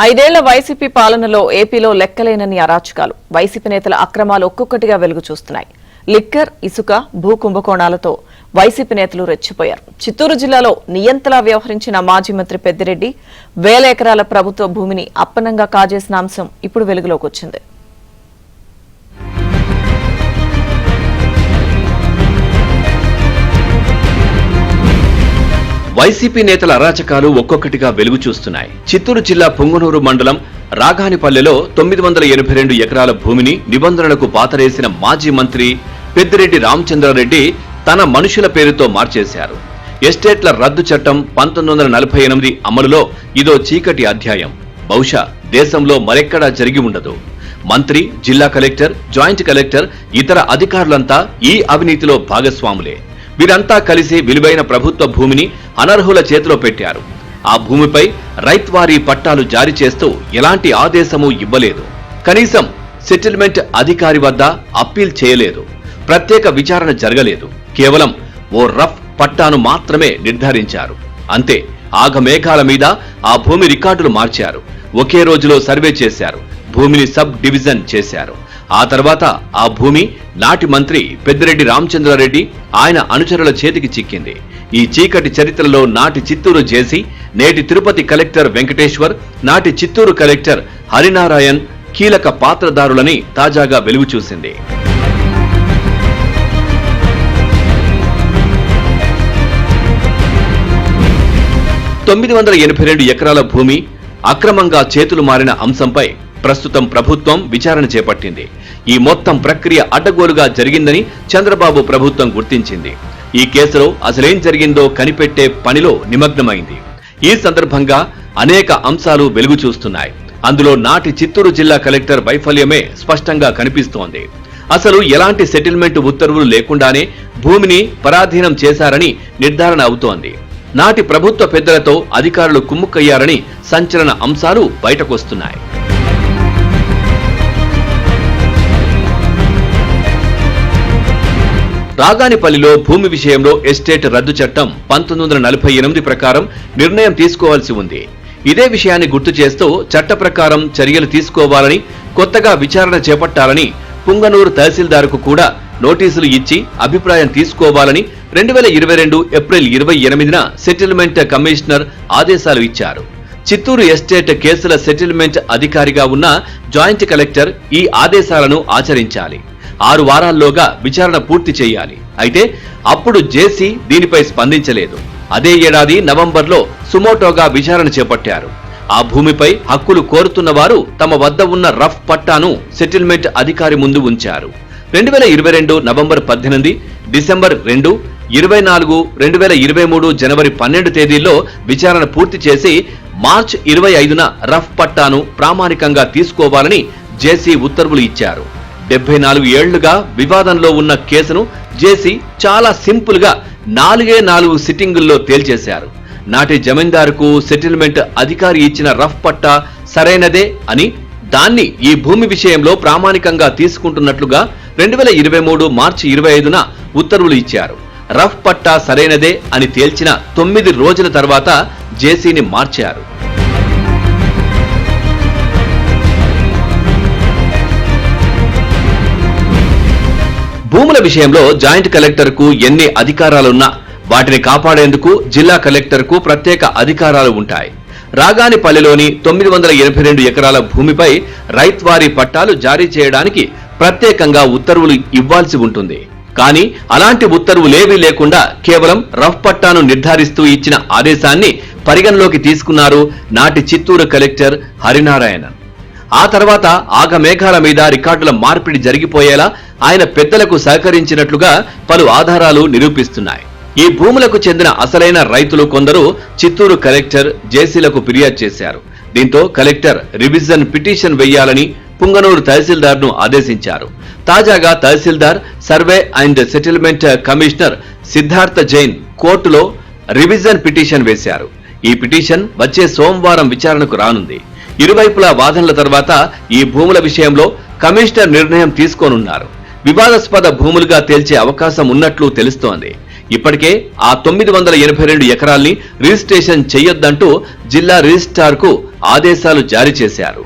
ఐదేళ్ల వైసీపీ పాలనలో ఏపీలో లెక్కలేనన్ని అరాచకాలు, వైసీపీ నేతల అక్రమాలు ఒక్కొక్కటిగా వెలుగు చూస్తున్నాయి. లిక్కర్, ఇసుక, భూ కుంభకోణాలతో వైసీపీ నేతలు రెచ్చిపోయారు. చిత్తూరు జిల్లాలో నియంతలా వ్యవహరించిన మాజీ మంత్రి పెద్దిరెడ్డి 1000 ఎకరాల ప్రభుత్వ భూమిని అప్పనంగా కాజేసిన అంశం ఇప్పుడు వెలుగులోకి వచ్చింది. వైసీపీ నేతల అరాచకాలు ఒక్కొక్కటిగా వెలుగు చూస్తున్నాయి. చిత్తూరు జిల్లా పొంగనూరు మండలం రాగానిపల్లెలో 982 ఎకరాల భూమిని నిబంధనలకు పాతరేసిన మాజీ మంత్రి పెద్దిరెడ్డి రామచంద్రారెడ్డి తన మనుషుల పేరుతో మార్చేశారు. ఎస్టేట్ల రద్దు చట్టం 1948 అమలులో ఇదో చీకటి అధ్యాయం. బహుశా దేశంలో మరెక్కడా జరిగి ఉండదు. మంత్రి, జిల్లా కలెక్టర్, జాయింట్ కలెక్టర్, ఇతర అధికారులంతా ఈ అవినీతిలో భాగస్వాములే. వీరంతా కలిసి విలువైన ప్రభుత్వ భూమిని అనర్హుల చేతిలో పెట్టారు. ఆ భూమిపై రైత్వారీ పట్టాలు జారీ చేస్తూ ఎలాంటి ఆదేశమూ ఇవ్వలేదు. కనీసం సెటిల్మెంట్ అధికారి వద్ద అప్పీల్ చేయలేదు. ప్రత్యేక విచారణ జరగలేదు. కేవలం ఓ రఫ్ పట్టాను మాత్రమే నిర్ధారించారు. అంతే. ఆగమేఘాల మీద ఆ భూమి రికార్డులు మార్చారు. ఒకే రోజులో సర్వే చేశారు. భూమిని సబ్ డివిజన్ చేశారు. ఆ తర్వాత ఆ భూమి నాటి మంత్రి పెద్దిరెడ్డి రామచంద్రారెడ్డి, ఆయన అనుచరుల చేతికి చిక్కింది. ఈ చీకటి చరిత్రలో నాటి చిత్తూరు జేసీ, నేటి తిరుపతి కలెక్టర్ వెంకటేశ్వర్, నాటి చిత్తూరు కలెక్టర్ హరినారాయణ్ కీలక పాత్రదారులని తాజాగా వెలుగు చూసింది. (982 ఎకరాల భూమి అక్రమంగా చేతులు మారిన అంశంపై ప్రస్తుతం ప్రభుత్వం విచారణ చేపట్టింది. ఈ మొత్తం ప్రక్రియ అడ్డగోలుగా జరిగిందని చంద్రబాబు ప్రభుత్వం గుర్తించింది. ఈ కేసులో అసలేం జరిగిందో కనిపెట్టే పనిలో నిమగ్నమైంది. ఈ సందర్భంగా అనేక అంశాలు వెలుగు చూస్తున్నాయి. అందులో నాటి చిత్తూరు జిల్లా కలెక్టర్ వైఫల్యమే స్పష్టంగా కనిపిస్తోంది. అసలు ఎలాంటి సెటిల్మెంట్ ఉత్తర్వులు లేకుండానే భూమిని పరాధీనం చేశారని నిర్ధారణ అవుతోంది. నాటి ప్రభుత్వ పెద్దలతో అధికారులు కుమ్ముక్కయ్యారని సంచలన అంశాలు బయటకొస్తున్నాయి. రాగానిపల్లిలో భూమి విషయంలో ఎస్టేట్ రద్దు చట్టం 1948 ప్రకారం నిర్ణయం తీసుకోవాల్సి ఉంది. ఇదే విషయాన్ని గుర్తు చేస్తూ చట్ట ప్రకారం చర్యలు తీసుకోవాలని, కొత్తగా విచారణ చేపట్టాలని పుంగనూరు తహసీల్దార్కు కూడా నోటీసులు ఇచ్చి అభిప్రాయం తీసుకోవాలని 2022 ఏప్రిల్ 28న సెటిల్మెంట్ కమిషనర్ ఆదేశాలు ఇచ్చారు. చిత్తూరు ఎస్టేట్ కేసుల సెటిల్మెంట్ అధికారిగా ఉన్న జాయింట్ కలెక్టర్ ఈ ఆదేశాలను ఆచరించాలి. 6 వారాల్లోగా విచారణ పూర్తి చేయాలి. అయితే అప్పుడు జేసీ దీనిపై స్పందించలేదు. అదే ఏడాది నవంబర్లో సుమోటోగా విచారణ చేపట్టారు. ఆ భూమిపై హక్కులు కోరుతున్న వారు తమ వద్ద ఉన్న రఫ్ పట్టాను సెటిల్మెంట్ అధికారి ముందు ఉంచారు. 2022 నవంబర్ 18, డిసెంబర్ 2, 24, 2023 జనవరి 12 తేదీల్లో విచారణ పూర్తి చేసి మార్చి 25న రఫ్ పట్టాను ప్రామాణికంగా తీసుకోవాలని జేసీ ఉత్తర్వులు ఇచ్చారు. 74 ఏళ్లుగా వివాదంలో ఉన్న కేసును జేసీ చాలా సింపుల్ గా 4 సిట్టింగుల్లో తేల్చేశారు. నాటి జమీందారుకు సెటిల్మెంట్ అధికారి ఇచ్చిన రఫ్ పట్టా సరైనదే అని, దాన్ని ఈ భూమి విషయంలో ప్రామాణికంగా తీసుకుంటున్నట్లుగా 2023 మార్చి 25న ఉత్తర్వులు ఇచ్చారు. రఫ్ పట్టా సరైనదే అని తేల్చిన 9 రోజుల తర్వాత జేసీని మార్చారు. భూముల విషయంలో జాయింట్ కలెక్టర్కు ఎన్ని అధికారాలున్నా వాటిని కాపాడేందుకు జిల్లా కలెక్టర్కు ప్రత్యేక అధికారాలు ఉంటాయి. రాగానిపల్లెలోని 982 ఎకరాల భూమిపై రైత్వారీ పట్టాలు జారీ చేయడానికి ప్రత్యేకంగా ఉత్తర్వులు ఇవ్వాల్సి ఉంటుంది. కానీ అలాంటి ఉత్తర్వులేవీ లేకుండా కేవలం రఫ్ పట్టాను నిర్ధారిస్తూ ఇచ్చిన ఆదేశాన్ని పరిగణలోకి తీసుకున్నారు నాటి చిత్తూరు కలెక్టర్ హరినారాయణన్. ఆ తర్వాత ఆగమేఘాల మీద రికార్డుల మార్పిడి జరిగిపోయేలా ఆయన పెద్దలకు సహకరించినట్లుగా పలు ఆధారాలు నిరూపిస్తున్నాయి. ఈ భూములకు చెందిన అసలైన రైతులు కొందరు చిత్తూరు కలెక్టర్, జేసీలకు ఫిర్యాదు చేశారు. దీంతో కలెక్టర్ రివిజన్ పిటిషన్ వేయాలని పుంగనూరు తహసీల్దార్ను ఆదేశించారు. తాజాగా tehsildar, survey and settlement commissioner Siddharth Jain కోర్టులో రివిజన్ పిటిషన్ వేశారు. ఈ పిటిషన్ వచ్చే సోమవారం విచారణకు రానుంది. ఇరువైపులా వాదనల తర్వాత ఈ భూముల విషయంలో కమిషనర్ నిర్ణయం తీసుకోనున్నారు. వివాదాస్పద భూములుగా తేల్చే అవకాశం ఉన్నట్లు తెలుస్తోంది. ఇప్పటికే ఆ 982 ఎకరాల్ని రిజిస్ట్రేషన్ చేయొద్దంటూ జిల్లా రిజిస్ట్రార్కు ఆదేశాలు జారీ చేశారు.